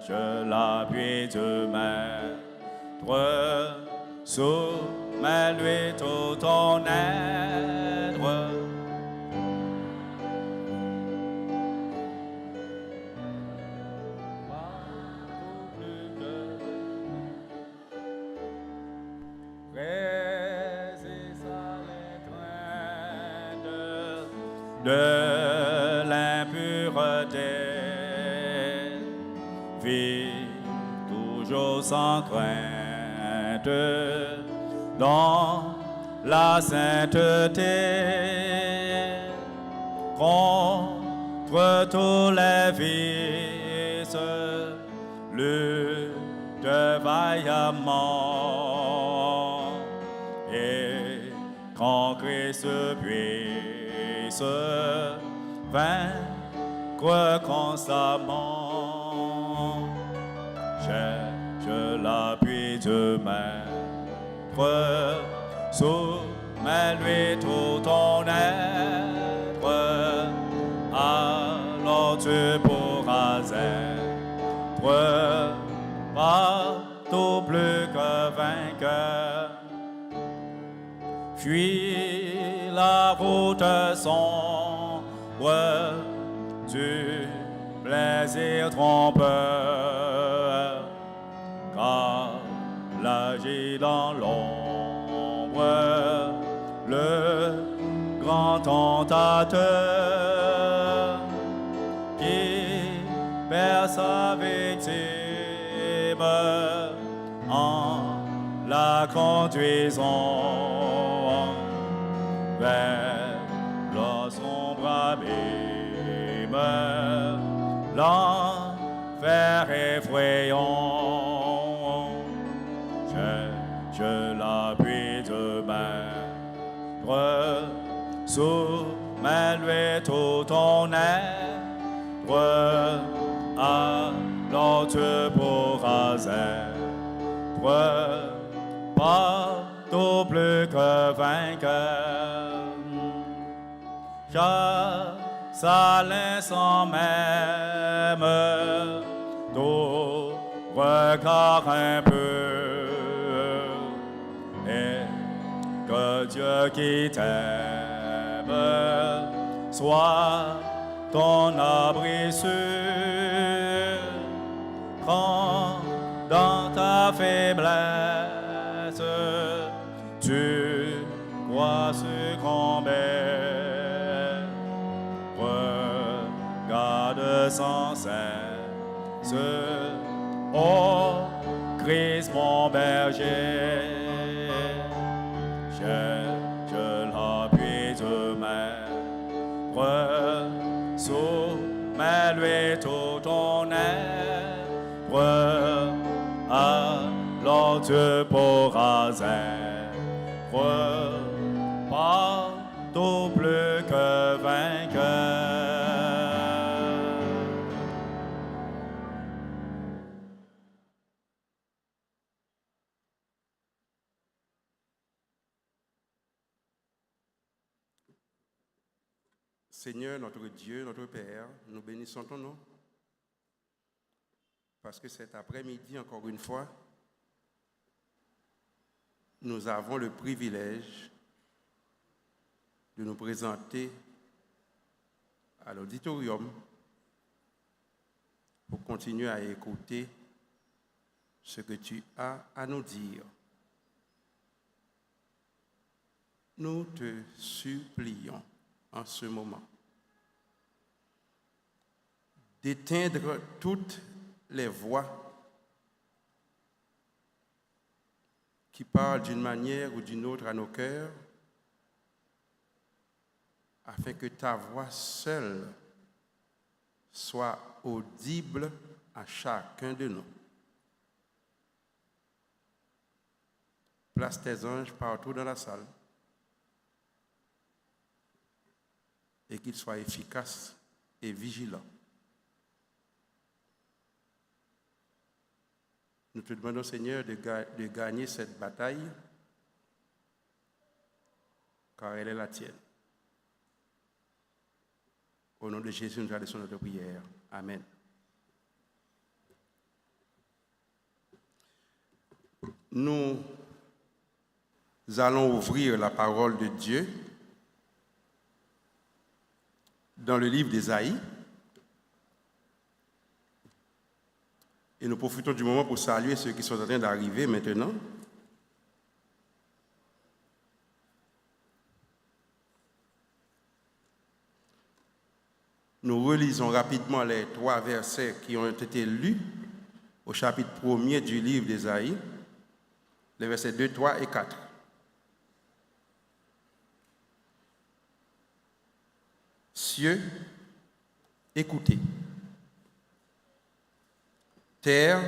cherche l'appui du Maître, soumets-lui tout ton être. Résiste à l'étreinte de l'impureté, vis toujours sans crainte dans la sainteté, contre tous les vices, lutte vaillamment, et quand Christ puisse vaincre constamment, cherche l'appui du Maître, soumets-lui tout ton être, alors tu pourras être partout plus que vainqueur. Fuis la route sombre du plaisir trompeur, car l'agit dans l'ombre le grand tentateur qui perd sa victime en la conduisant vers le sombre abîme, l'enfer effrayant. Cherche l'appui du Maître, soumets-lui tout ton être, alors tu pourras être partout plus que vainqueur. Chasse à l'instant même tout regard impur, et que Dieu qui t'aime soit ton abri sûr, quand dans ta faiblesse tu crois succomber. Regarde sans cesse, ô Christ mon berger, cherche l'appui du Maître, soumets-lui tout ton être, alors tu pourras être partout plus que vainqueur. Seigneur, notre Dieu, notre Père, nous bénissons ton nom parce que cet après-midi, encore une fois, nous avons le privilège de nous présenter à l'auditorium pour continuer à écouter ce que tu as à nous dire. Nous te supplions en ce moment d'éteindre toutes les voix qui parlent d'une manière ou d'une autre à nos cœurs, afin que ta voix seule soit audible à chacun de nous. Place tes anges partout dans la salle et qu'ils soient efficaces et vigilants. Nous te demandons, Seigneur, de gagner cette bataille, car elle est la tienne. Au nom de Jésus, nous adressons notre prière. Amen. nous allons ouvrir la parole de Dieu dans le livre d'Ésaïe. Et nous profitons du moment pour saluer ceux qui sont en train d'arriver maintenant. Nous relisons rapidement les 3 versets qui ont été lus au chapitre 1er du livre d'Ésaïe, les versets 2, 3 et 4. Cieux, écoutez. Terre,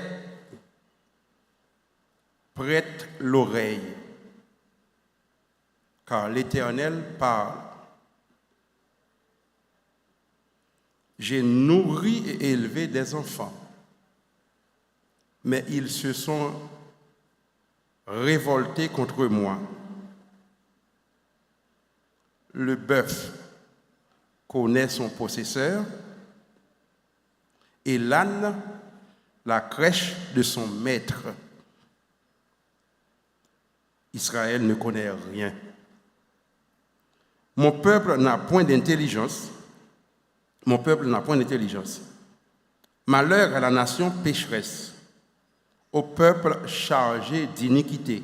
prête l'oreille, car l'Éternel parle. J'ai nourri et élevé des enfants, mais ils se sont révoltés contre moi. Le bœuf connaît son possesseur et l'âne la crèche de son maître. Israël ne connaît rien. Mon peuple n'a point d'intelligence. Mon peuple n'a point d'intelligence. Malheur à la nation pécheresse, au peuple chargé d'iniquité,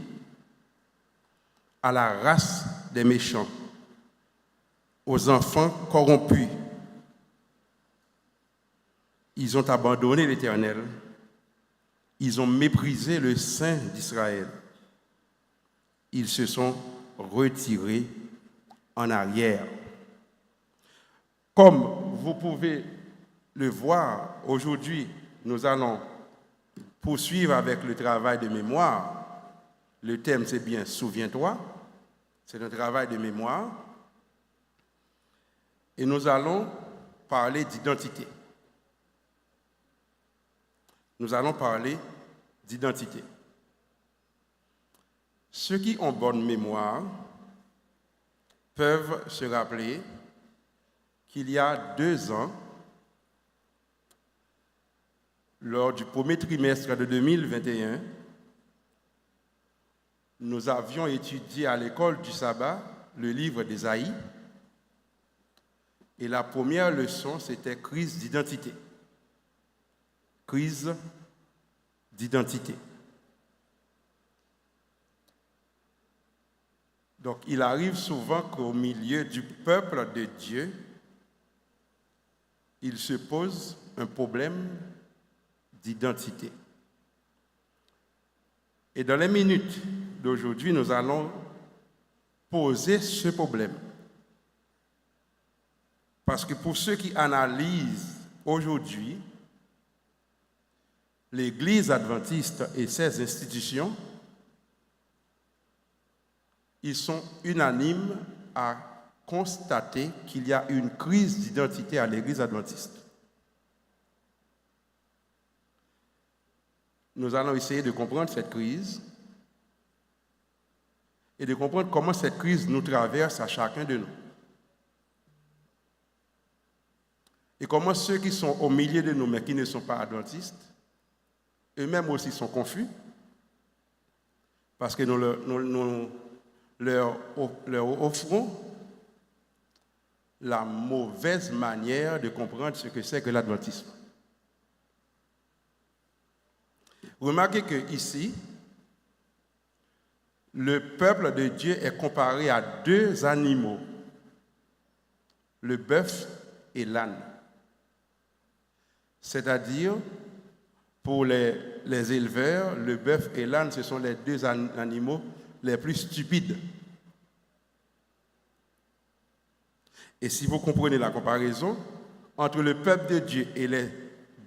à la race des méchants, aux enfants corrompus. Ils ont abandonné l'Éternel. Ils ont méprisé le Saint d'Israël. Ils se sont retirés en arrière. Comme vous pouvez le voir, aujourd'hui, nous allons poursuivre avec le travail de mémoire. Le thème, c'est bien « Souviens-toi ». C'est un travail de mémoire. Et nous allons parler d'identité. Nous allons parler d'identité. Ceux qui ont bonne mémoire peuvent se rappeler qu'il y a 2 ans, lors du premier trimestre de 2021, nous avions étudié à l'école du sabbat le livre d'Ésaïe. Et la première leçon, c'était crise d'identité. Crise d'identité. Donc, il arrive souvent qu'au milieu du peuple de Dieu, il se pose un problème d'identité. Et dans les minutes d'aujourd'hui, nous allons poser ce problème. Parce que pour ceux qui analysent aujourd'hui l'Église adventiste et ses institutions, ils sont unanimes à constater qu'il y a une crise d'identité à l'Église adventiste. Nous allons essayer de comprendre cette crise et de comprendre comment cette crise nous traverse à chacun de nous. Et comment ceux qui sont au milieu de nous mais qui ne sont pas adventistes, eux-mêmes aussi sont confus parce que nous leur offrons la mauvaise manière de comprendre ce que c'est que l'adventisme. Remarquez qu'ici, le peuple de Dieu est comparé à 2 animaux, le bœuf et l'âne. C'est-à-dire, pour les éleveurs, le bœuf et l'âne, ce sont les 2 animaux les plus stupides. Et si vous comprenez la comparaison, entre le peuple de Dieu et les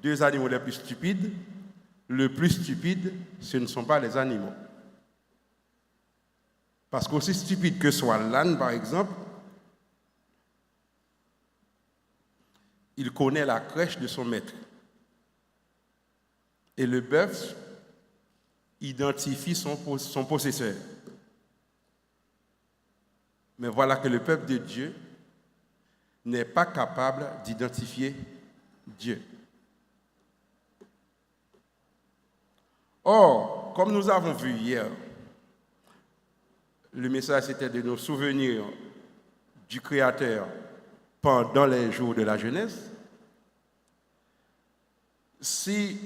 2 animaux les plus stupides, le plus stupide, ce ne sont pas les animaux. Parce qu'aussi stupide que soit l'âne, par exemple, il connaît la crèche de son maître. Et le bœuf identifie son possesseur. Mais voilà que le peuple de Dieu n'est pas capable d'identifier Dieu. Or, comme nous avons vu hier, le message c'était de nous souvenir du Créateur pendant les jours de la Genèse. Si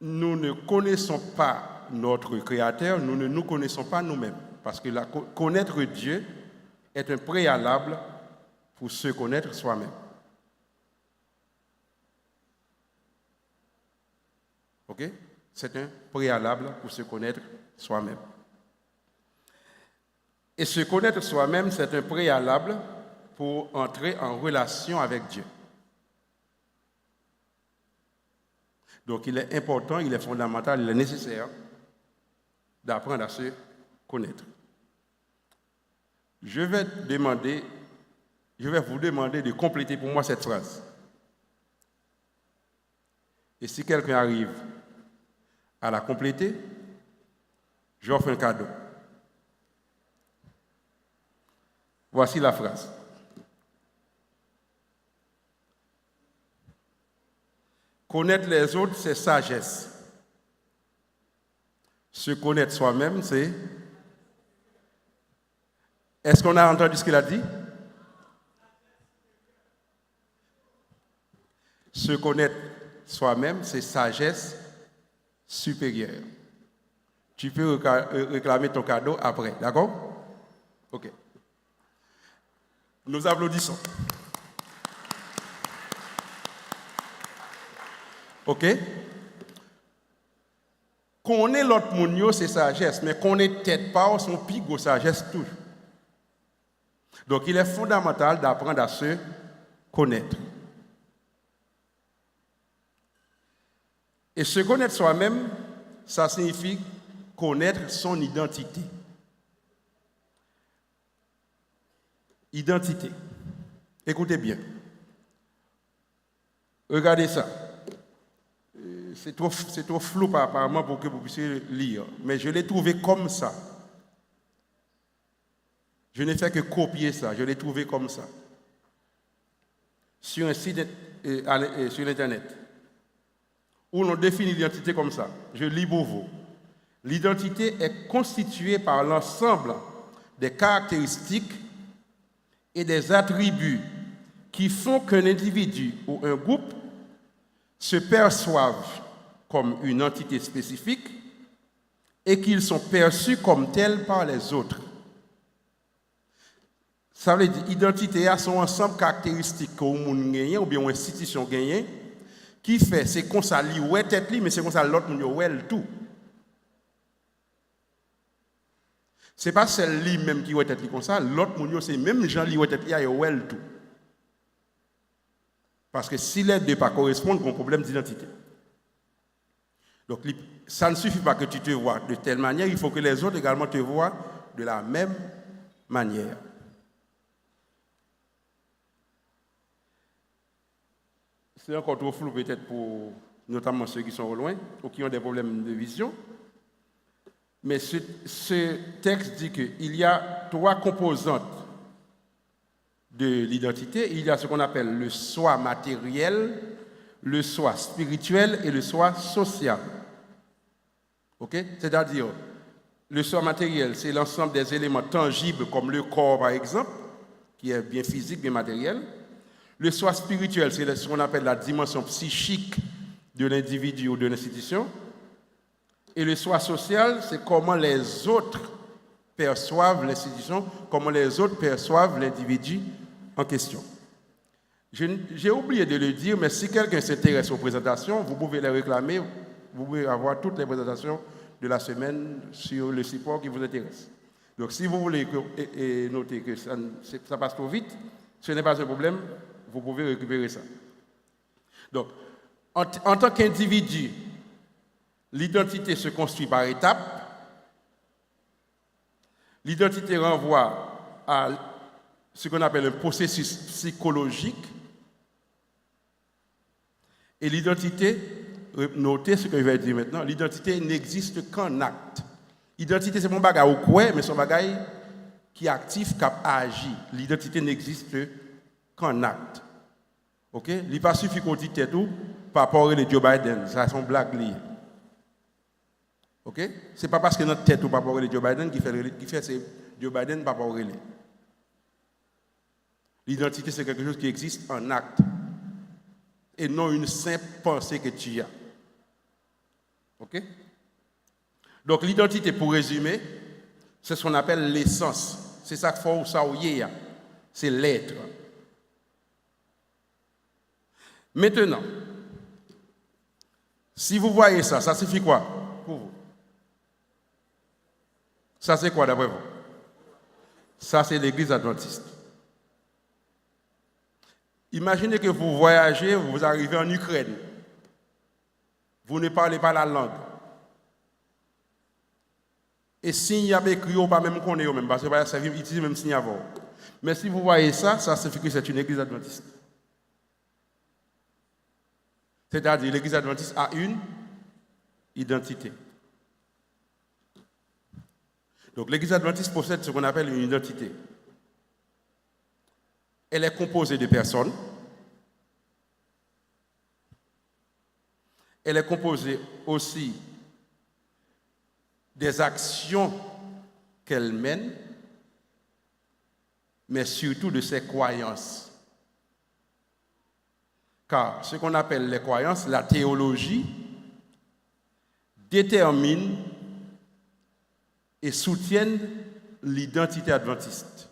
nous ne connaissons pas notre Créateur, nous ne nous connaissons pas nous-mêmes. Parce que connaître Dieu est un préalable pour se connaître soi-même. OK? C'est un préalable pour se connaître soi-même. Et se connaître soi-même, c'est un préalable pour entrer en relation avec Dieu. Donc il est important, il est fondamental, il est nécessaire d'apprendre à se connaître. Je vais vous demander de compléter pour moi cette phrase. Et si quelqu'un arrive à la compléter, j'offre un cadeau. Voici la phrase. Connaître les autres, c'est sagesse. Se connaître soi-même, c'est... Est-ce qu'on a entendu ce qu'il a dit? Se connaître soi-même, c'est sagesse supérieure. Tu peux réclamer ton cadeau après, d'accord? OK. Nous applaudissons. OK? Connaître l'autre monde, c'est sagesse, mais connaître tête pas, son pigo sagesse toujours. Donc, il est fondamental d'apprendre à se connaître. Et se connaître soi-même, ça signifie connaître son identité. Identité. Écoutez bien. Regardez ça. C'est trop flou apparemment pour que vous puissiez lire, mais je l'ai trouvé comme ça. Je n'ai fait que copier ça, je l'ai trouvé comme ça. Sur un site sur Internet, où l'on définit l'identité comme ça. Je lis pour vous. L'identité est constituée par l'ensemble des caractéristiques et des attributs qui font qu'un individu ou un groupe se perçoivent comme une entité spécifique et qu'ils sont perçus comme tels par les autres. Ça veut dire identité a son ensemble caractéristique que monde gagne ou bien une institution gagne qui fait c'est comme ça li ouais tête li mais c'est comme ça l'autre monde ouais tout. C'est pas celle li même qui ouais tête li comme ça, l'autre monde c'est même gens li ouais tête li a ouais tout. Parce que si les deux pas correspondent, il y a un problème d'identité. Donc ça ne suffit pas que tu te vois de telle manière, il faut que les autres également te voient de la même manière. C'est encore trop flou peut-être pour notamment ceux qui sont au loin ou qui ont des problèmes de vision. Mais ce texte dit qu'il y a trois composantes de l'identité. Il y a ce qu'on appelle le soi matériel, le soi spirituel et le soi social. OK? C'est-à-dire, le soi matériel, c'est l'ensemble des éléments tangibles comme le corps par exemple, qui est bien physique, bien matériel. Le soi spirituel, c'est ce qu'on appelle la dimension psychique de l'individu ou de l'institution. Et le soi social, c'est comment les autres perçoivent l'institution, comment les autres perçoivent l'individu en question. J'ai oublié de le dire, mais si quelqu'un s'intéresse aux présentations, vous pouvez les réclamer, vous pouvez avoir toutes les présentations de la semaine sur le support qui vous intéresse. Donc si vous voulez noter que ça passe trop vite, ce n'est pas un problème, vous pouvez récupérer ça. Donc, en tant qu'individu, l'identité se construit par étapes. L'identité renvoie à ce qu'on appelle un processus psychologique. Et l'identité, notez ce que je vais dire maintenant, l'identité n'existe qu'en acte. L'identité, c'est mon bagage au quoi, mais son bagage qui est actif, qui agit. L'identité n'existe qu'en acte. OK? Il n'est pas suffit qu'on dise tout par rapport à Joe Biden. Ça, c'est une blague liée. OK? Ce n'est pas parce que notre tête ou pas pour Joe Biden qui fait c'est Joe Biden pas pour relais. L'identité, c'est quelque chose qui existe en acte et non une simple pensée que tu as. OK? Donc l'identité, pour résumer, c'est ce qu'on appelle l'essence. C'est ça qu'il faut ça c'est l'être. Maintenant, si vous voyez ça, ça signifie quoi pour vous? Ça c'est quoi d'après vous? Ça c'est l'église adventiste. Imaginez que vous voyagez, vous arrivez en Ukraine. Vous ne parlez pas la langue. Et s'il y a écrit, on ne pas même connaître même, parce que ça vient utiliser même signe avant. Mais si vous voyez ça, ça signifie que c'est une église adventiste. C'est-à-dire l'église adventiste a une identité. Donc l'église adventiste possède ce qu'on appelle une identité. Elle est composée de personnes. Elle est composée aussi des actions qu'elle mène, mais surtout de ses croyances. Car ce qu'on appelle les croyances, la théologie, détermine et soutiennent l'identité adventiste.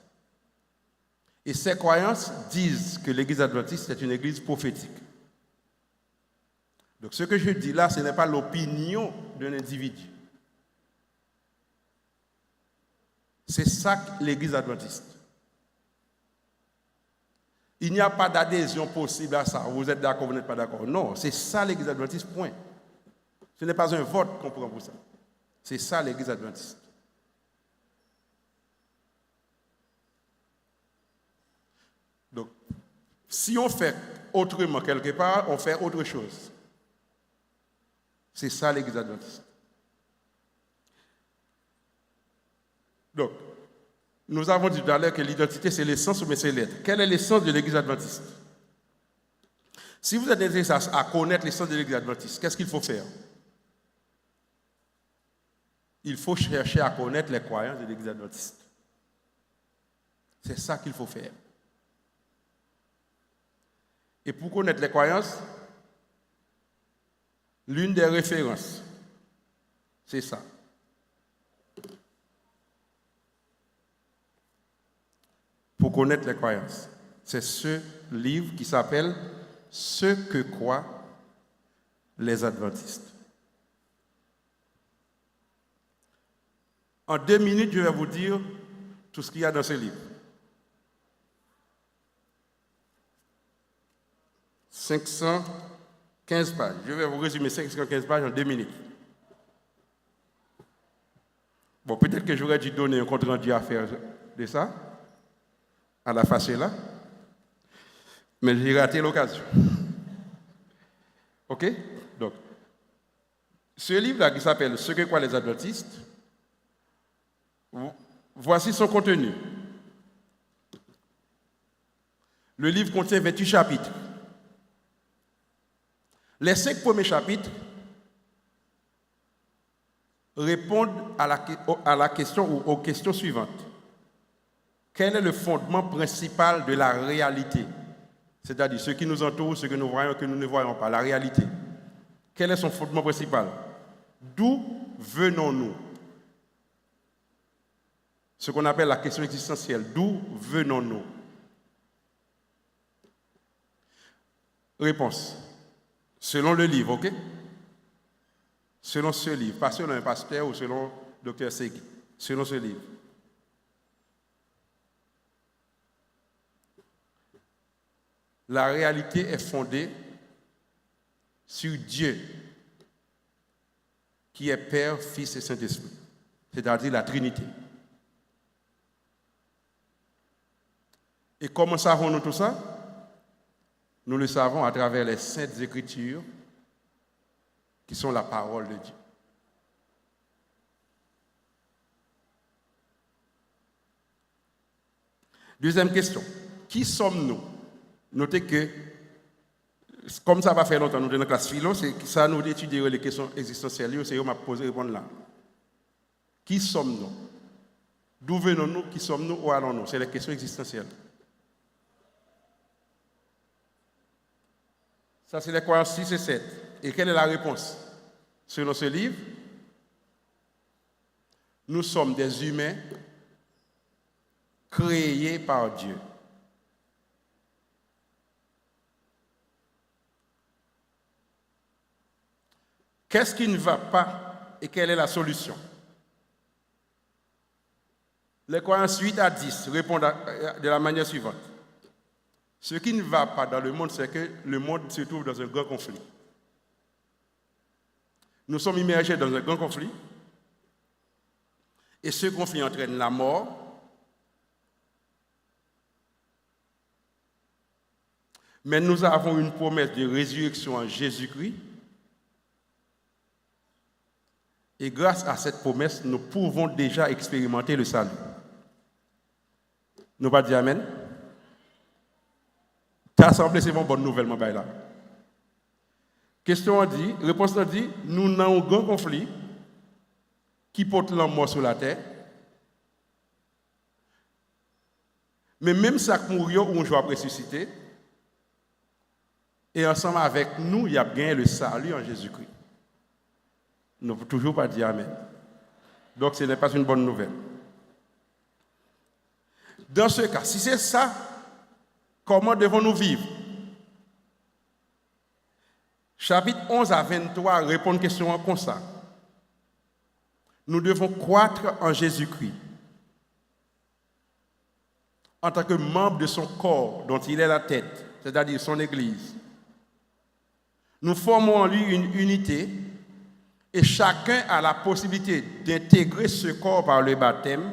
Et ces croyances disent que l'église adventiste est une église prophétique. Donc ce que je dis là, ce n'est pas l'opinion d'un individu. C'est ça l'église adventiste. Il n'y a pas d'adhésion possible à ça. Vous êtes d'accord, vous n'êtes pas d'accord. Non, c'est ça l'église adventiste, point. Ce n'est pas un vote qu'on prend pour ça. C'est ça l'église adventiste. Donc, si on fait autrement quelque part, on fait autre chose. C'est ça l'église adventiste. Donc, nous avons dit tout à l'heure que l'identité, c'est l'essence, mais c'est l'être. Quelle est l'essence de l'église adventiste? Si vous êtes intéressé à connaître l'essence de l'église adventiste, qu'est-ce qu'il faut faire? Il faut chercher à connaître les croyances de l'église adventiste. C'est ça qu'il faut faire. Et pour connaître les croyances, l'une des références, c'est ça. Pour connaître les croyances, c'est ce livre qui s'appelle « Ce que croient les adventistes ». En 2 minutes, je vais vous dire tout ce qu'il y a dans ce livre. 515 pages. Je vais vous résumer 515 pages en 2 minutes. Bon, peut-être que j'aurais dû donner un compte rendu à faire de ça, à la face là, mais j'ai raté l'occasion. OK? Donc, ce livre-là qui s'appelle « Ce que croient les adventistes », voici son contenu. Le livre contient 28 chapitres. Les 5 premiers chapitres répondent à la question ou aux questions suivantes. Quel est le fondement principal de la réalité? C'est-à-dire ce qui nous entoure, ce que nous voyons, que nous ne voyons pas, la réalité. Quel est son fondement principal? D'où venons-nous? Ce qu'on appelle la question existentielle. D'où venons-nous? Réponse. Selon le livre, OK? Selon ce livre, pas selon un pasteur ou selon le Dr. Segui. Selon ce livre. La réalité est fondée sur Dieu, qui est Père, Fils et Saint-Esprit, c'est-à-dire la Trinité. Et comment savons-nous tout ça? Nous le savons à travers les Saintes Écritures, qui sont la parole de Dieu. Deuxième question. Qui sommes-nous? Notez que comme ça va faire longtemps, nous dans la classe philo, c'est ça nous étudier les questions existentielles, c'est eux m'a posé répondre là. Qui sommes-nous? D'où venons-nous? Qui sommes-nous? Où allons-nous? C'est les questions existentielles. Ça, c'est les croyances 6 et 7. Et quelle est la réponse? Selon ce livre, nous sommes des humains créés par Dieu. Qu'est-ce qui ne va pas et quelle est la solution? Les croyances 8 à 10 répondent de la manière suivante. Ce qui ne va pas dans le monde, c'est que le monde se trouve dans un grand conflit. Nous sommes immergés dans un grand conflit et ce conflit entraîne la mort, mais nous avons une promesse de résurrection en Jésus-Christ et grâce à cette promesse, nous pouvons déjà expérimenter le salut. Nous pas dire Amen? T'as semblé c'est une bonne nouvelle, mon bail là. Question dit, réponse dit, nous avons un grand conflit qui porte la mort sur la terre. Mais même ça que mourir ou on va ressusciter. Et ensemble avec nous, il y a gagné le salut en Jésus-Christ. Nous ne pouvons toujours pas dire Amen. Donc ce n'est pas une bonne nouvelle. Dans ce cas, si c'est ça, comment devons-nous vivre? Chapitre 11 à 23 répond à une question comme ça. Nous devons croître en Jésus-Christ en tant que membre de son corps dont il est la tête, c'est-à-dire son Église. Nous formons en lui une unité et chacun a la possibilité d'intégrer ce corps par le baptême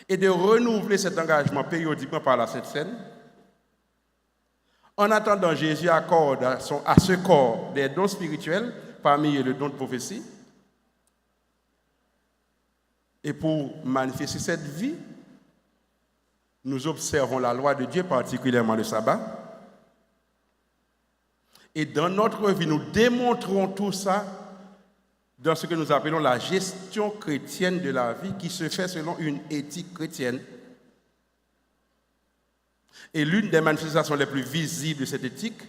et de renouveler cet engagement périodiquement par la Sainte Seine. En attendant, Jésus accorde à ce corps des dons spirituels, parmi eux le don de prophétie. Et pour manifester cette vie, nous observons la loi de Dieu, particulièrement le sabbat. Et dans notre vie, nous démontrons tout ça dans ce que nous appelons la gestion chrétienne de la vie qui se fait selon une éthique chrétienne. Et l'une des manifestations les plus visibles de cette éthique,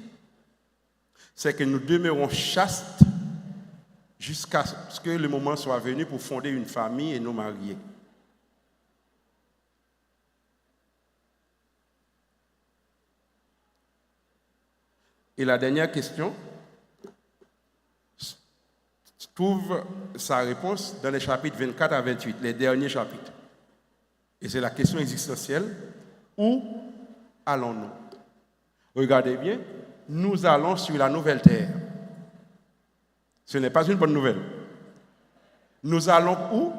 c'est que nous demeurons chastes jusqu'à ce que le moment soit venu pour fonder une famille et nous marier. Et la dernière question trouve sa réponse dans les chapitres 24 à 28, les derniers chapitres. Et c'est la question existentielle. Où allons-nous? Regardez bien, nous allons sur la nouvelle terre. Ce n'est pas une bonne nouvelle. Nous allons où?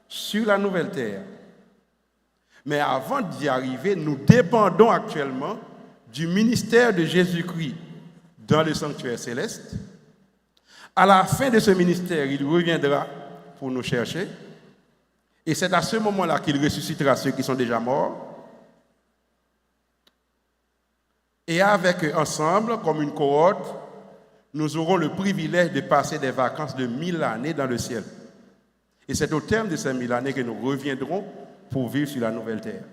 Sur la nouvelle terre. Mais avant d'y arriver, nous dépendons actuellement du ministère de Jésus-Christ dans le sanctuaire céleste. À la fin de ce ministère, il reviendra pour nous chercher. Et c'est à ce moment-là qu'il ressuscitera ceux qui sont déjà morts. Et avec eux ensemble, comme une cohorte, nous aurons le privilège de passer des vacances de 1000 années dans le ciel. Et c'est au terme de ces 1000 années que nous reviendrons pour vivre sur la nouvelle terre.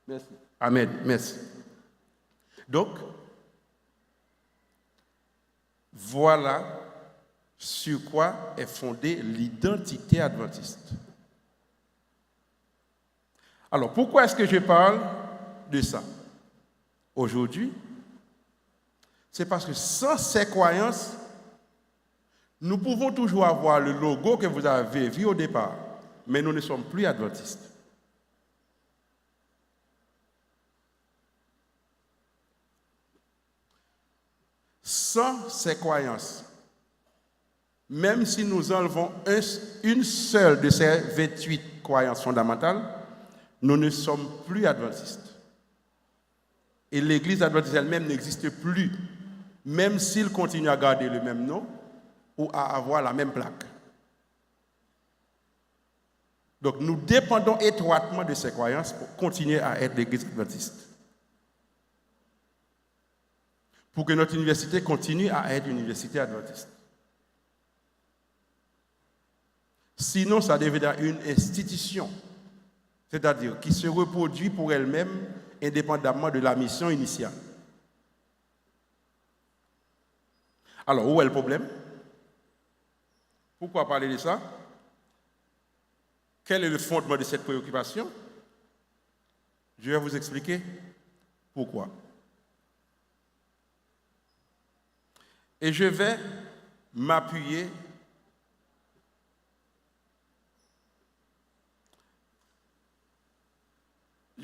Merci. Amen. Merci. Donc, voilà sur quoi est fondée l'identité adventiste. Alors, pourquoi est-ce que je parle de ça aujourd'hui? C'est parce que sans ces croyances, nous pouvons toujours avoir le logo que vous avez vu au départ, mais nous ne sommes plus adventistes. Sans ces croyances, même si nous enlevons une seule de ces 28 croyances fondamentales, nous ne sommes plus adventistes. Et l'Église adventiste elle-même n'existe plus, même s'il continue à garder le même nom ou à avoir la même plaque. Donc nous dépendons étroitement de ces croyances pour continuer à être l'Église adventiste. Pour que notre université continue à être une université adventiste. Sinon, ça deviendra une institution, c'est-à-dire qui se reproduit pour elle-même indépendamment de la mission initiale. Alors, où est le problème? Pourquoi parler de ça? Quel est le fondement de cette préoccupation? Je vais vous expliquer pourquoi. Et je vais m'appuyer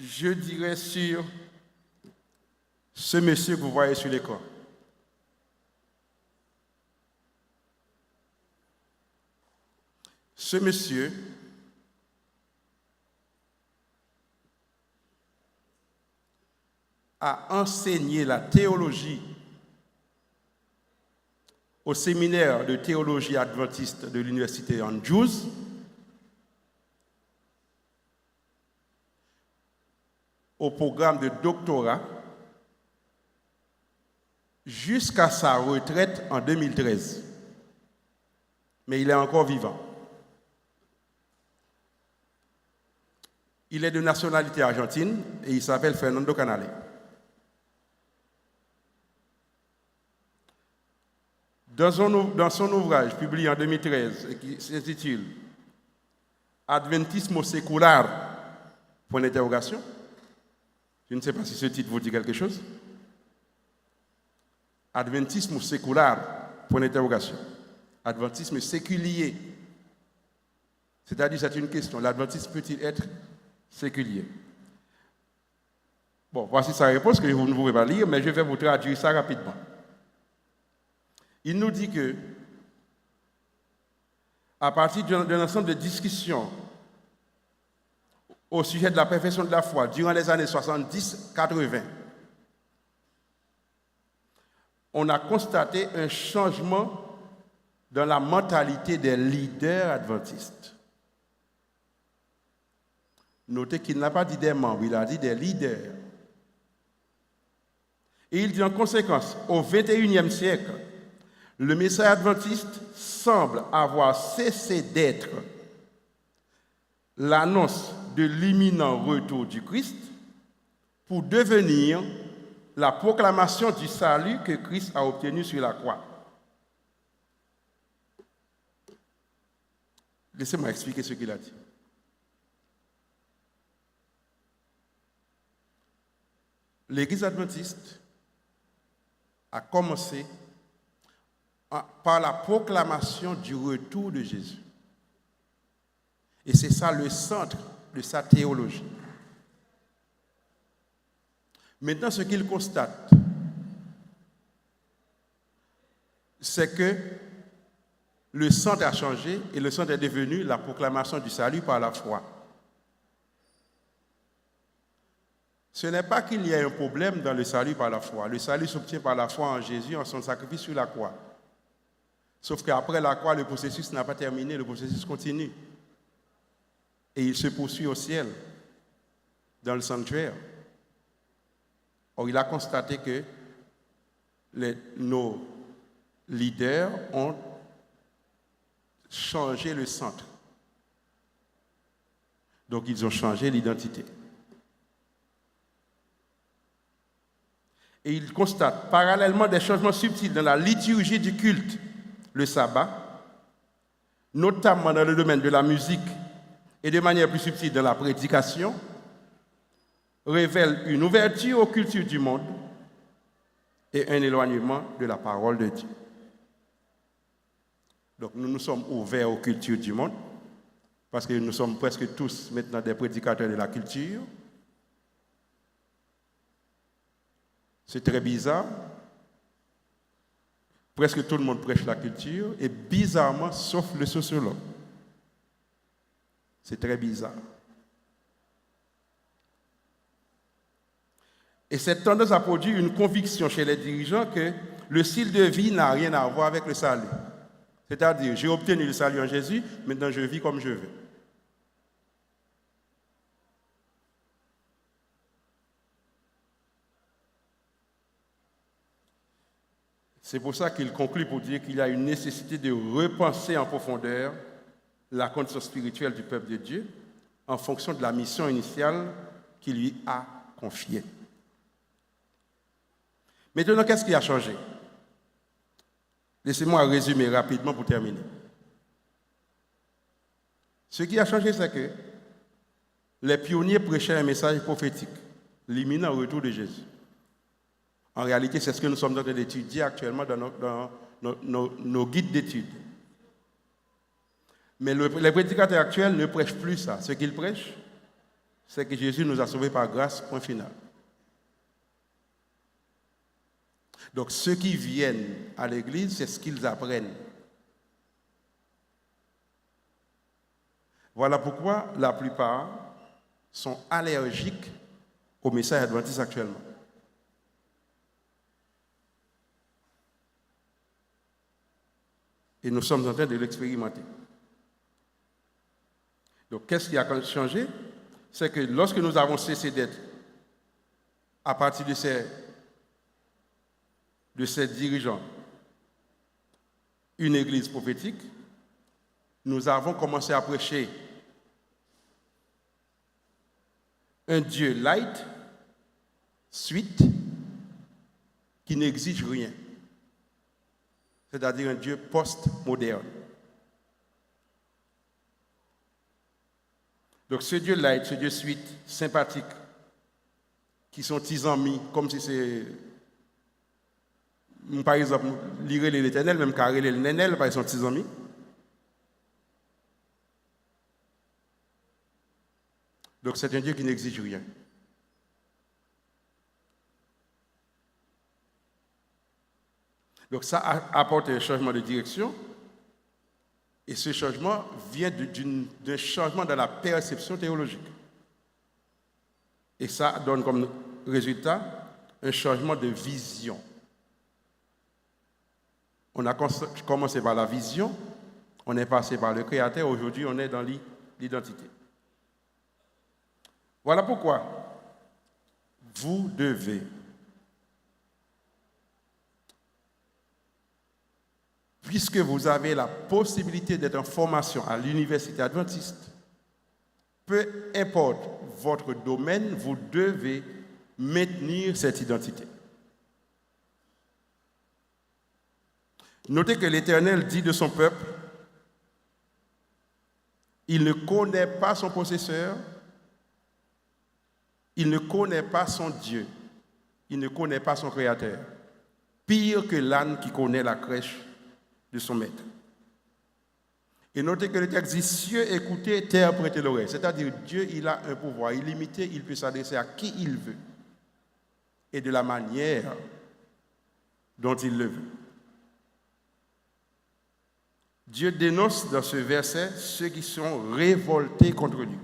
je dirais sur ce monsieur que vous voyez sur l'écran. Ce monsieur a enseigné la théologie au séminaire de théologie adventiste de l'université Andrews. Au programme de doctorat jusqu'à sa retraite en 2013. Mais il est encore vivant. Il est de nationalité argentine et il s'appelle Fernando Canale. Dans son ouvrage publié en 2013 qui s'intitule Adventismo secular, point d'interrogation. Je ne sais pas si ce titre vous dit quelque chose. Adventisme séculaire, point d'interrogation. Adventisme séculier. C'est-à-dire, c'est une question. L'adventisme peut-il être séculier? Bon, voici sa réponse que vous ne pouvez pas lire, mais je vais vous traduire ça rapidement. Il nous dit que, à partir d'un ensemble de discussions au sujet de la perfection de la foi durant les années 70-80, on a constaté un changement dans la mentalité des leaders adventistes. Notez qu'il n'a pas dit des membres, il a dit des leaders. Et il dit en conséquence, au XXIe siècle, le message adventiste semble avoir cessé d'être l'annonce de l'imminent retour du Christ pour devenir la proclamation du salut que Christ a obtenu sur la croix. Laissez-moi expliquer ce qu'il a dit. L'Église adventiste a commencé par la proclamation du retour de Jésus. Et c'est ça le centre de sa théologie. Maintenant, ce qu'il constate, c'est que le centre a changé et le centre est devenu la proclamation du salut par la foi. Ce n'est pas qu'il y ait un problème dans le salut par la foi. Le salut s'obtient par la foi en Jésus, en son sacrifice sur la croix. Sauf qu'après la croix, le processus n'a pas terminé, le processus continue. Et il se poursuit au ciel, dans le sanctuaire. Or, il a constaté que nos leaders ont changé le centre. Donc, ils ont changé l'identité. Et il constate parallèlement des changements subtils dans la liturgie du culte, le sabbat, notamment dans le domaine de la musique et de manière plus subtile dans la prédication, révèle une ouverture aux cultures du monde et un éloignement de la parole de Dieu. Donc nous nous sommes ouverts aux cultures du monde, parce que nous sommes presque tous maintenant des prédicateurs de la culture. C'est très bizarre. Presque tout le monde prêche la culture, et bizarrement, sauf le sociologue. C'est très bizarre. Et cette tendance a produit une conviction chez les dirigeants que le style de vie n'a rien à voir avec le salut. C'est-à-dire, j'ai obtenu le salut en Jésus, maintenant je vis comme je veux. C'est pour ça qu'il conclut pour dire qu'il y a une nécessité de repenser en profondeur la condition spirituelle du peuple de Dieu en fonction de la mission initiale qu'il lui a confiée. Maintenant, qu'est-ce qui a changé? Laissez-moi résumer rapidement pour terminer. Ce qui a changé, c'est que les pionniers prêchaient un message prophétique, l'imminent retour de Jésus. En réalité, c'est ce que nous sommes en train d'étudier actuellement dans nos guides d'études. Mais les prédicateurs actuels ne prêchent plus ça. Ce qu'ils prêchent, c'est que Jésus nous a sauvés par grâce, point final. Donc, ceux qui viennent à l'église, c'est ce qu'ils apprennent. Voilà pourquoi la plupart sont allergiques au message adventiste actuellement. Et nous sommes en train de l'expérimenter. Donc, qu'est-ce qui a changé? C'est que lorsque nous avons cessé d'être, à partir de ces dirigeants, une église prophétique, nous avons commencé à prêcher un Dieu light, sweet, qui n'exige rien. C'est-à-dire un Dieu post-moderne. Donc ce Dieu light, ce Dieu sweet, sympathique, qui sont 10 amis, comme si c'est, par exemple, lire l'Éternel, même carré le Nénel, par exemple, 10 amis. Donc c'est un Dieu qui n'exige rien. Donc ça apporte un changement de direction. Et ce changement vient d'un changement dans la perception théologique. Et ça donne comme résultat un changement de vision. On a commencé par la vision, on est passé par le Créateur, aujourd'hui on est dans l'identité. Voilà pourquoi vous devez puisque vous avez la possibilité d'être en formation à l'université adventiste, peu importe votre domaine, vous devez maintenir cette identité. Notez que l'Éternel dit de son peuple, il ne connaît pas son possesseur, il ne connaît pas son Dieu, il ne connaît pas son Créateur. Pire que l'âne qui connaît la crèche de son maître. Et notez que le texte dit cieux, écoutez, terre, prêtez l'oreille. C'est-à-dire Dieu, il a un pouvoir illimité, il peut s'adresser à qui il veut et de la manière dont il le veut. Dieu dénonce dans ce verset ceux qui sont révoltés contre lui.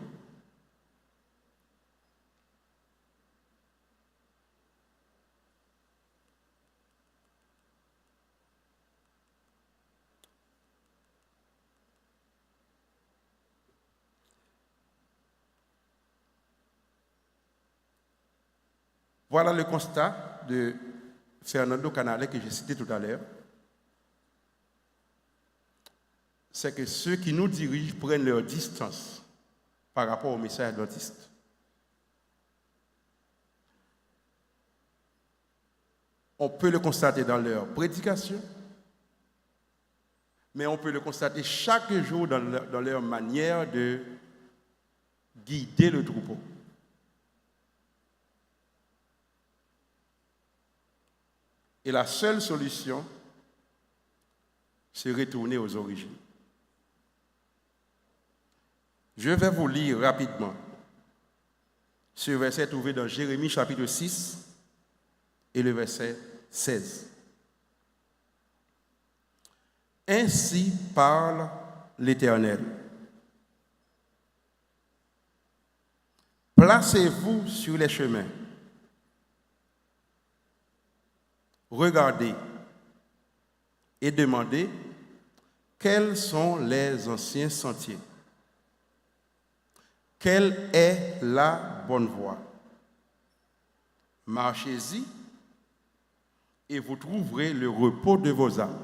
Voilà le constat de Fernando Canales que j'ai cité tout à l'heure. C'est que ceux qui nous dirigent prennent leur distance par rapport au message adventiste. On peut le constater dans leur prédication, mais on peut le constater chaque jour dans leur manière de guider le troupeau. Et la seule solution, c'est retourner aux origines. Je vais vous lire rapidement ce verset trouvé dans Jérémie chapitre 6 et le verset 16. Ainsi parle l'Éternel. Placez-vous sur les chemins. Regardez et demandez quels sont les anciens sentiers. Quelle est la bonne voie? Marchez-y et vous trouverez le repos de vos âmes.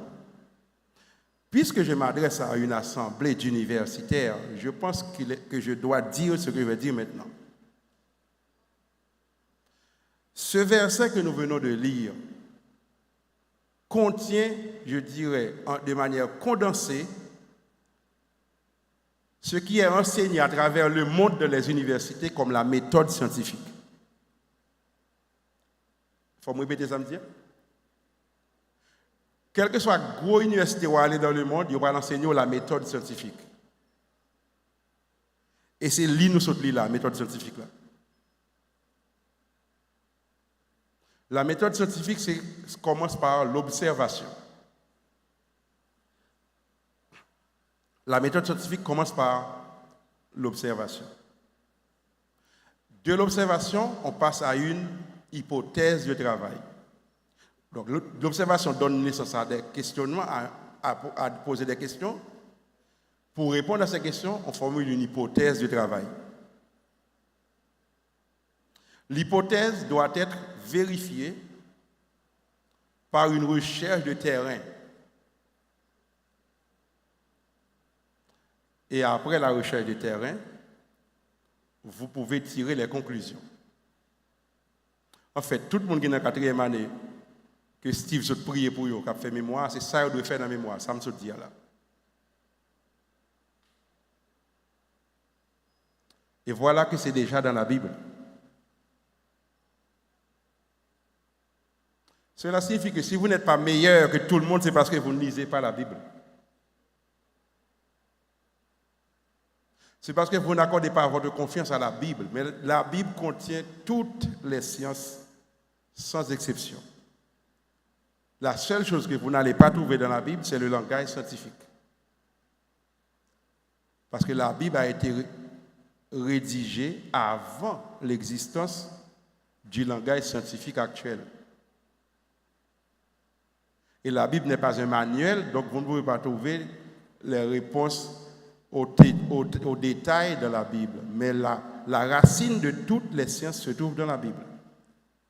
Puisque je m'adresse à une assemblée d'universitaires, je pense que je dois dire ce que je vais dire maintenant. Ce verset que nous venons de lire contient, je dirais, de manière condensée, ce qui est enseigné à travers le monde de les universités comme la méthode scientifique. Il faut me répéter ça, me dire. Quelle que soit la grosse université où aller dans le monde, il va enseigner la méthode scientifique. Et c'est nous sommes la méthode scientifique là. La méthode scientifique commence par l'observation. La méthode scientifique commence par l'observation. De l'observation, on passe à une hypothèse de travail. Donc, l'observation donne naissance à des questionnements, à poser des questions. Pour répondre à ces questions, on formule une hypothèse de travail. L'hypothèse doit être vérifiée par une recherche de terrain. Et après la recherche de terrain, vous pouvez tirer les conclusions. En fait, tout le monde qui est dans la 4e année, que Steve se prie pour eux, qui a fait mémoire, c'est ça qu'il doit faire dans la mémoire, ça me se dit là. Et voilà que c'est déjà dans la Bible. Cela signifie que si vous n'êtes pas meilleur que tout le monde, c'est parce que vous ne lisez pas la Bible. C'est parce que vous n'accordez pas votre confiance à la Bible. Mais la Bible contient toutes les sciences, sans exception. La seule chose que vous n'allez pas trouver dans la Bible, c'est le langage scientifique. Parce que la Bible a été rédigée avant l'existence du langage scientifique actuel. Et la Bible n'est pas un manuel, donc vous ne pouvez pas trouver les réponses au détail de la Bible. Mais la racine de toutes les sciences se trouve dans la Bible.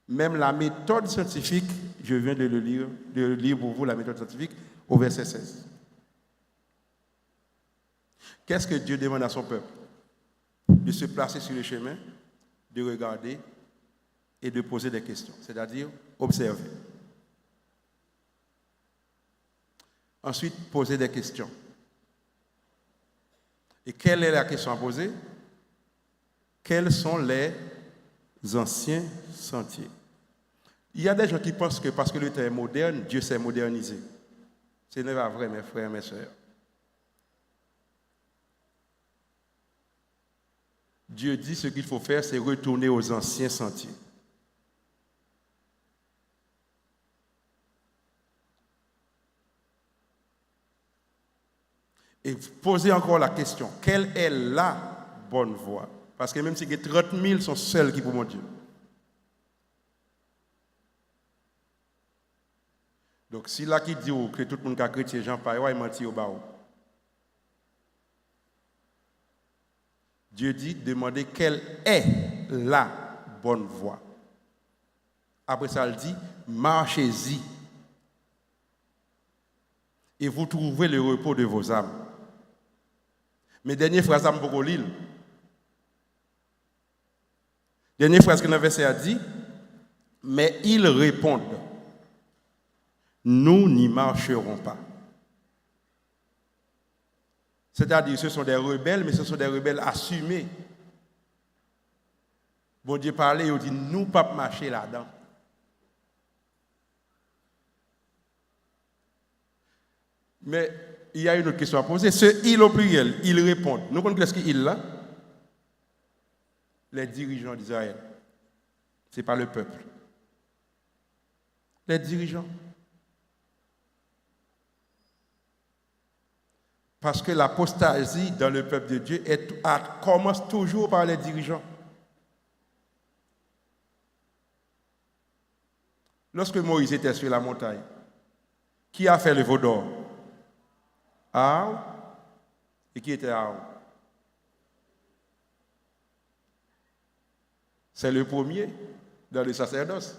Même la méthode scientifique, je viens de le lire pour vous, la méthode scientifique, au verset 16. Qu'est-ce que Dieu demande à son peuple? De se placer sur le chemin, de regarder et de poser des questions, c'est-à-dire observer. Ensuite, poser des questions. Et quelle est la question à poser? Quels sont les anciens sentiers? Il y a des gens qui pensent que parce que le temps est moderne, Dieu s'est modernisé. Ce n'est pas vrai, mes frères et mes sœurs. Dieu dit ce qu'il faut faire, c'est retourner aux anciens sentiers. Et poser encore la question, quelle est la bonne voie? Parce que même si 30 000 sont seuls qui pour mon Dieu. Donc, si là qui dit que tout le monde a chrétien, Jean Paye, il mentit au bas. Dieu dit, demandez quelle est la bonne voie. Après ça, il dit, marchez-y. Et vous trouverez le repos de vos âmes. Mais dernière phrase, je vais lire. Dernière phrase que le verset a dit, mais ils répondent, nous n'y marcherons pas. C'est-à-dire, ce sont des rebelles, mais ce sont des rebelles assumés. Bon Dieu parlait, il dit, nous ne pouvons pas marcher là-dedans. Mais il y a une autre question à poser. Ce il au pluriel, ils répondent. Nous connaissons ce qu'il là? Les dirigeants d'Israël. Ce n'est pas le peuple. Les dirigeants. Parce que l'apostasie dans le peuple de Dieu commence toujours par les dirigeants. Lorsque Moïse était sur la montagne, qui a fait le veau d'or? Aaron. Et qui était Aaron? C'est le premier dans le sacerdoce.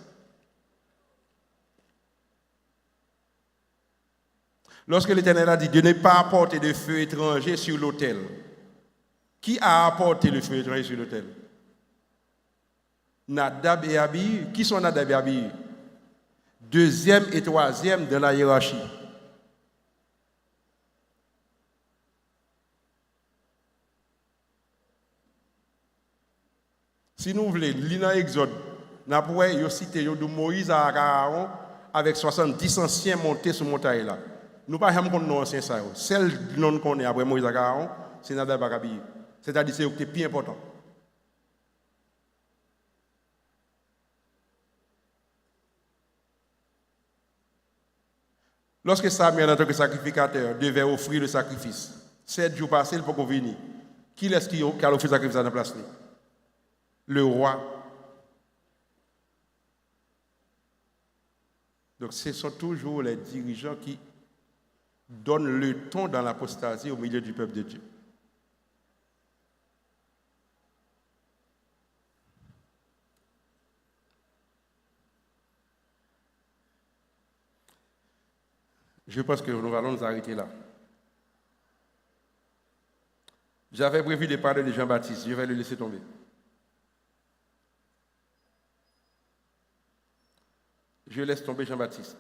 Lorsque l'Éternel a dit de ne pas apporter de feu étranger sur l'autel, qui a apporté le feu étranger sur l'autel? Nadab et Abihu. Qui sont Nadab et Abihu? Deuxième et troisième dans la hiérarchie. Si nous voulons, lire dans Exode, nous pouvons citer de Moïse à Aaron avec 70 anciens montés sur montagne là. Nous ne pouvons pas connaître nos anciens ça. Celle non qu'on est après Moïse à Aaron, c'est Nadab et Abihu. C'est-à-dire que c'est plus important. Lorsque Samuel, en tant que sacrificateur, devait offrir le sacrifice, 7 jours passés, il faut qu'on vienne. Qui est-ce qui a offert le sacrifice à la place? Le roi. Donc ce sont toujours les dirigeants qui donnent le ton dans l'apostasie au milieu du peuple de Dieu. Je pense que nous allons nous arrêter là. J'avais prévu de parler de Jean-Baptiste, je vais le laisser tomber. Je laisse tomber Jean-Baptiste.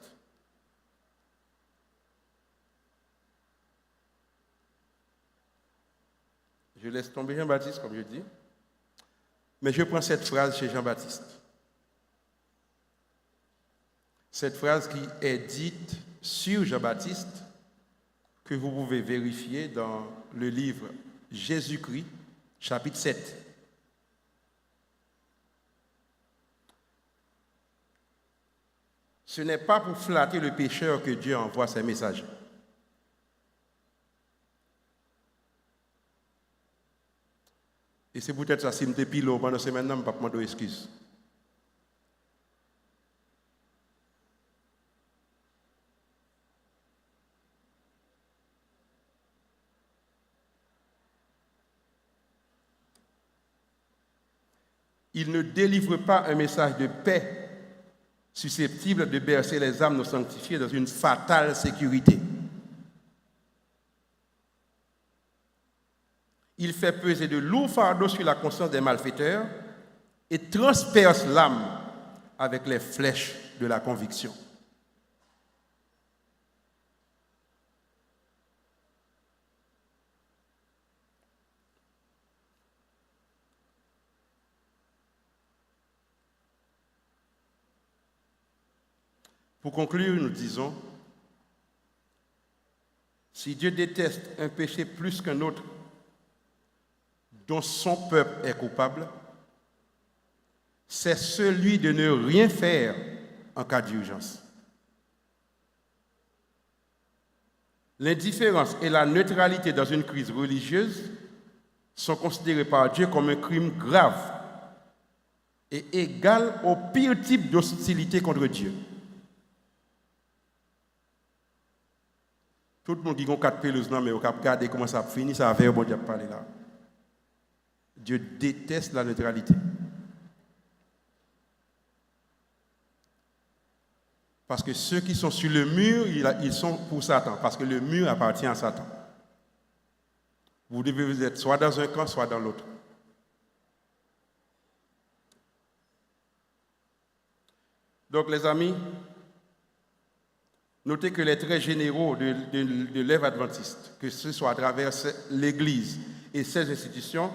Je laisse tomber Jean-Baptiste, comme je dis. Mais je prends cette phrase chez Jean-Baptiste. Cette phrase qui est dite sur Jean-Baptiste, que vous pouvez vérifier dans le livre Jésus-Christ, chapitre 7. Ce n'est pas pour flatter le pécheur que Dieu envoie ses messages. Et c'est peut-être ça, si je me pile pendant ce maintenant, je ne vais pas demander excuse. Il ne délivre pas un message de paix susceptible de bercer les âmes non sanctifiées dans une fatale sécurité. Il fait peser de lourds fardeaux sur la conscience des malfaiteurs et transperce l'âme avec les flèches de la conviction. Pour conclure, nous disons, si Dieu déteste un péché plus qu'un autre dont son peuple est coupable, c'est celui de ne rien faire en cas d'urgence. L'indifférence et la neutralité dans une crise religieuse sont considérés par Dieu comme un crime grave et égal au pire type d'hostilité contre Dieu. Tout le monde qui a 4 pelouses, mais on a regardé comment ça finit, ça a fait un bon Dieu parler là. Dieu déteste la neutralité. Parce que ceux qui sont sur le mur, ils sont pour Satan, parce que le mur appartient à Satan. Vous devez vous être soit dans un camp, soit dans l'autre. Donc les amis, notez que les traits généraux de l'œuvre adventiste, que ce soit à travers l'Église et ses institutions,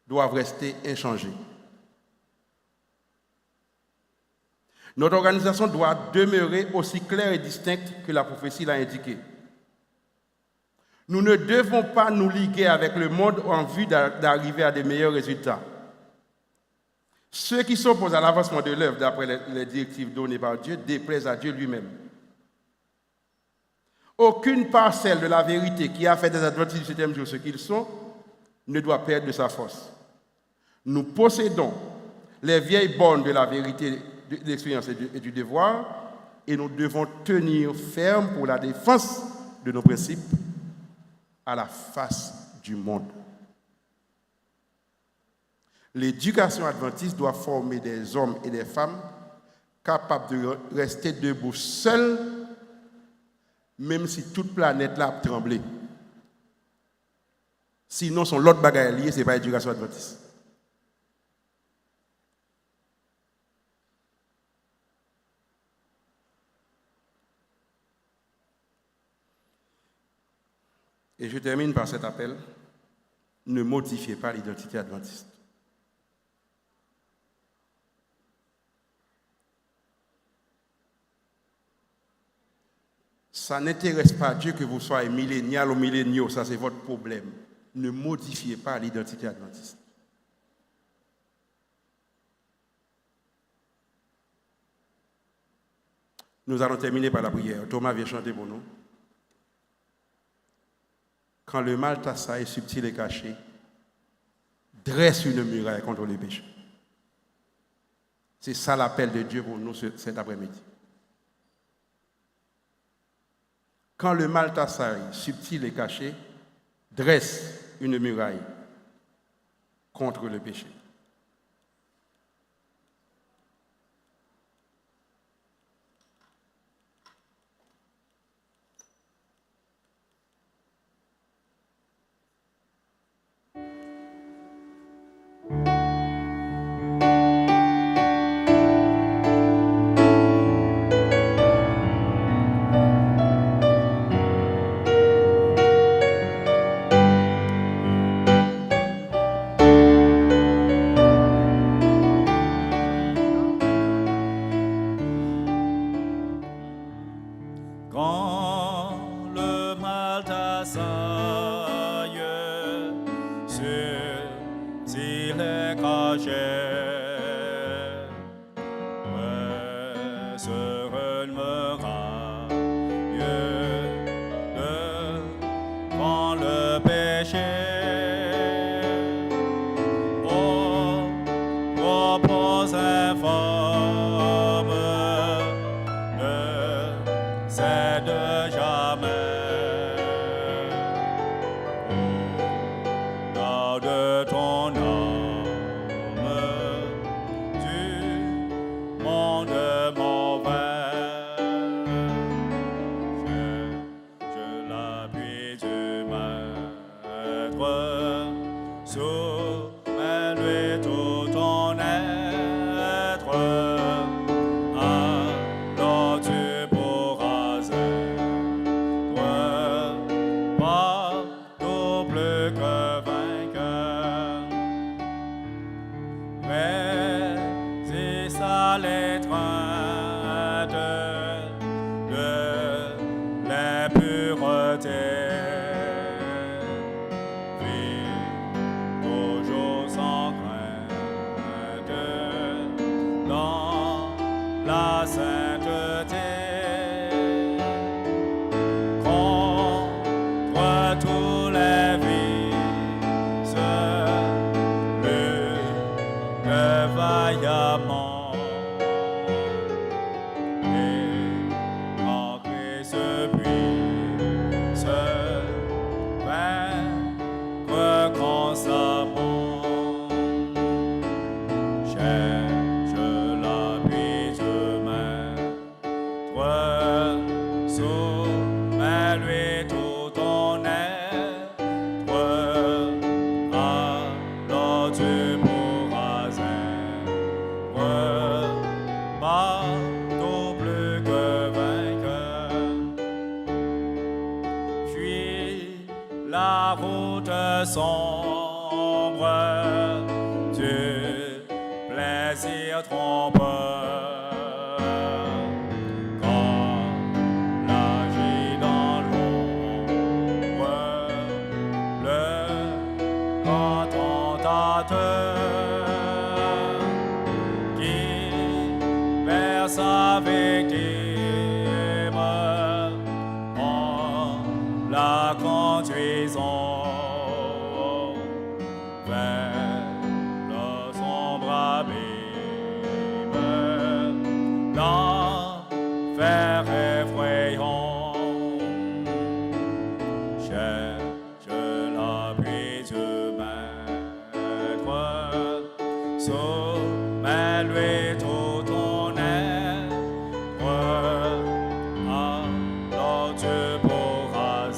doivent rester inchangés. Notre organisation doit demeurer aussi claire et distincte que la prophétie l'a indiqué. Nous ne devons pas nous liguer avec le monde en vue d'arriver à de meilleurs résultats. Ceux qui s'opposent à l'avancement de l'œuvre d'après les directives données par Dieu déplaisent à Dieu lui-même. Aucune parcelle de la vérité qui a fait des adventistes du 7e jour ce qu'ils sont ne doit perdre de sa force. Nous possédons les vieilles bornes de la vérité, de l'expérience et du devoir, et nous devons tenir ferme pour la défense de nos principes à la face du monde. L'éducation adventiste doit former des hommes et des femmes capables de rester debout seuls même si toute planète là a tremblé. Sinon, son l'autre bagaille lié, ce n'est pas éducation adventiste. Et je termine par cet appel. Ne modifiez pas l'identité adventiste. Ça n'intéresse pas Dieu que vous soyez millénial ou milléniaux, ça c'est votre problème. Ne modifiez pas l'identité adventiste. Nous allons terminer par la prière. Thomas vient chanter pour nous. Quand le mal t'assaille, subtil et caché, dresse une muraille contre le péché. C'est ça l'appel de Dieu pour nous cet après-midi. Quand le mal t'assaille, subtil et caché, dresse une muraille contre le péché. Quand le mal t'assaille, s'il est caché, sur une muraille devant le péché, aux propos infâmes, c'est de jamais. Garde ton âme du monde mauvais. Je l'appuie du maître, soumets-lui tout ton être. Alors tu pourras être partout plus que vainqueur. Résiste à l'étreinte de l'impureté. Vis toujours sans crainte dans la sainteté. Contre tous les vices, lutte vaillamment. Et quand Christ puisse vaincre constamment, cherche l'appui du maître, soumets-lui tout ton être, alors tu pourras être partout plus que vainqueur. Fuis la route sombre du plaisir trompeur. Quand l'agit dans l'ombre, le grand tentateur qui verse sa victime en la conduisant vers le sombre abîme, l'enfer effrayant. Cherche l'appui du maître, soumets-lui tout ton être, alors tu pourras être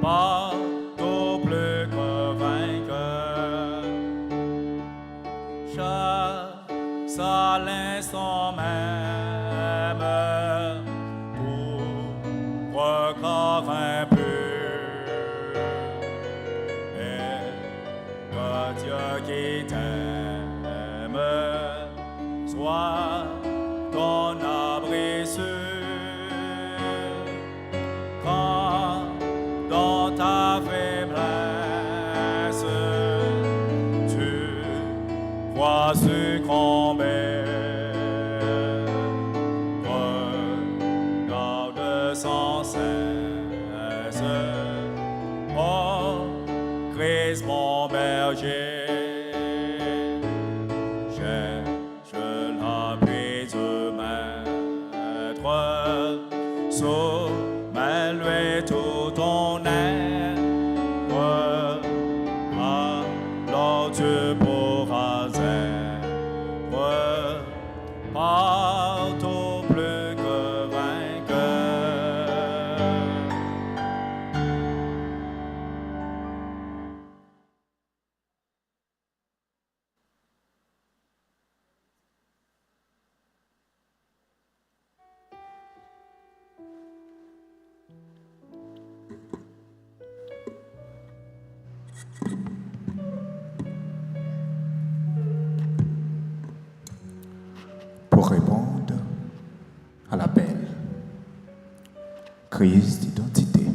partout plus que vainqueur. Chasse à l'instant même pour corps impur. Et que Dieu qui t'aime soit ton abri sûr. Quand dans ta faiblesse tu vois succomber, regarde sans cesse, oh Christ mon berger. Cherche l'appui du Maître, soumets-lui tout ton être, alors tu pourras être partout plus que vainqueur. Pour répondre à l'appel, crise d'identité.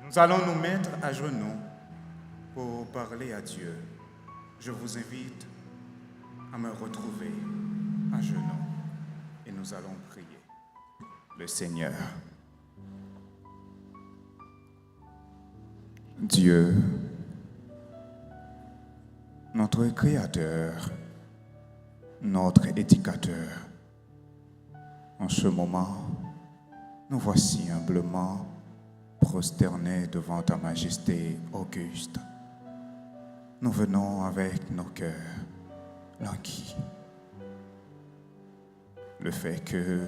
Nous allons nous mettre à genoux pour parler à Dieu. Je vous invite à me retrouver à genoux et nous allons prier le Seigneur. Dieu, notre Créateur, notre Éducateur, en ce moment, nous voici humblement prosternés devant ta majesté auguste. Nous venons avec nos cœurs languis. Le fait que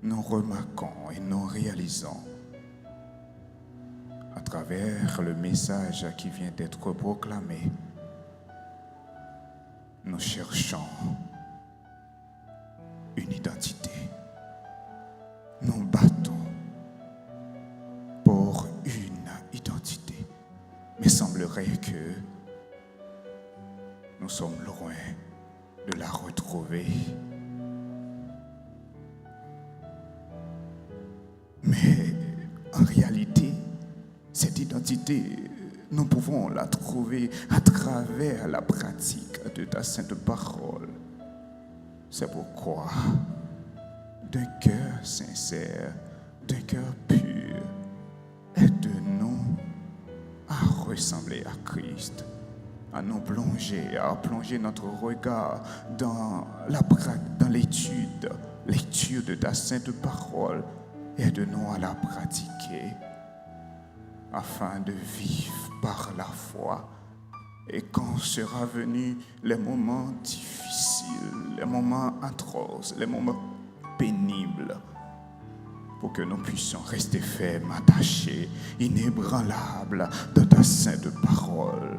nous remarquons et nous réalisons à travers le message qui vient d'être proclamé, nous cherchons une identité. Nous battons pour une identité. Mais semblerait que nous sommes loin de la retrouver. Mais en réalité, cette identité, nous pouvons la trouver à travers la pratique de ta sainte parole. C'est pourquoi, d'un cœur sincère, d'un cœur pur, aide-nous à ressembler à Christ, à nous plonger, à plonger notre regard dans l'étude de ta sainte parole. Aide-nous à la pratiquer afin de vivre par la foi. Et quand sera venu les moments difficiles, les moments atroces, les moments pénibles, pour que nous puissions rester fermes, attachés, inébranlables de ta sainte parole.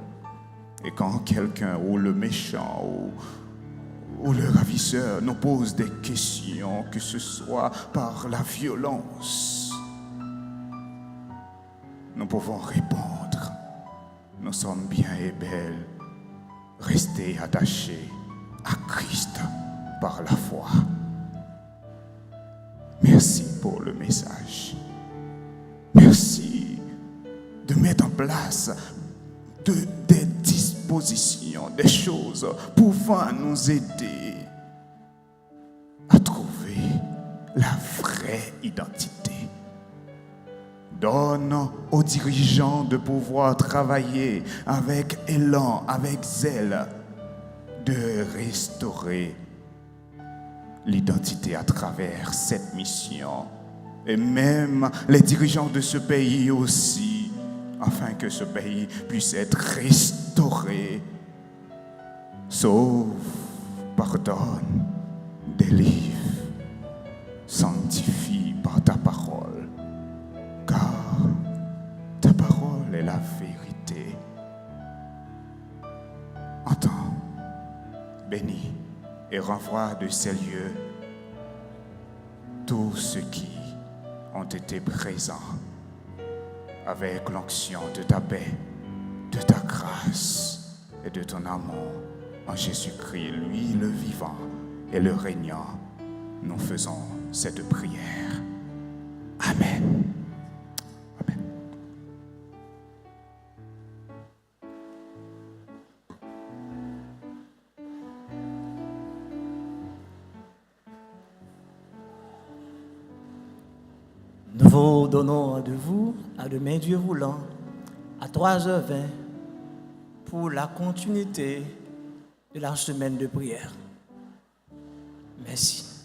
Et quand quelqu'un ou le méchant ou le ravisseur nous pose des questions, que ce soit par la violence, nous pouvons répondre: nous sommes bien et belles, restés attachés à Christ par la foi. Merci pour le message. Merci de mettre en place des dispositions, des choses pouvant nous aider à trouver la vraie identité. Donne aux dirigeants de pouvoir travailler avec élan, avec zèle, de restaurer l'identité à travers cette mission. Et même les dirigeants de ce pays aussi afin que ce pays puisse être restauré. Sauve, pardonne, délivre, sanctifie par ta parole, car ta parole est la vérité. Entends, bénis et renvoie de ces lieux tous ceux qui ont été présents avec l'onction de ta paix, de ta grâce et de ton amour en Jésus-Christ, lui le vivant et le régnant. Nous faisons cette prière. Amen. Amen. Nous vous donnons rendez-vous à demain Dieu voulant à 3h20 pour la continuité de la semaine de prière. Merci.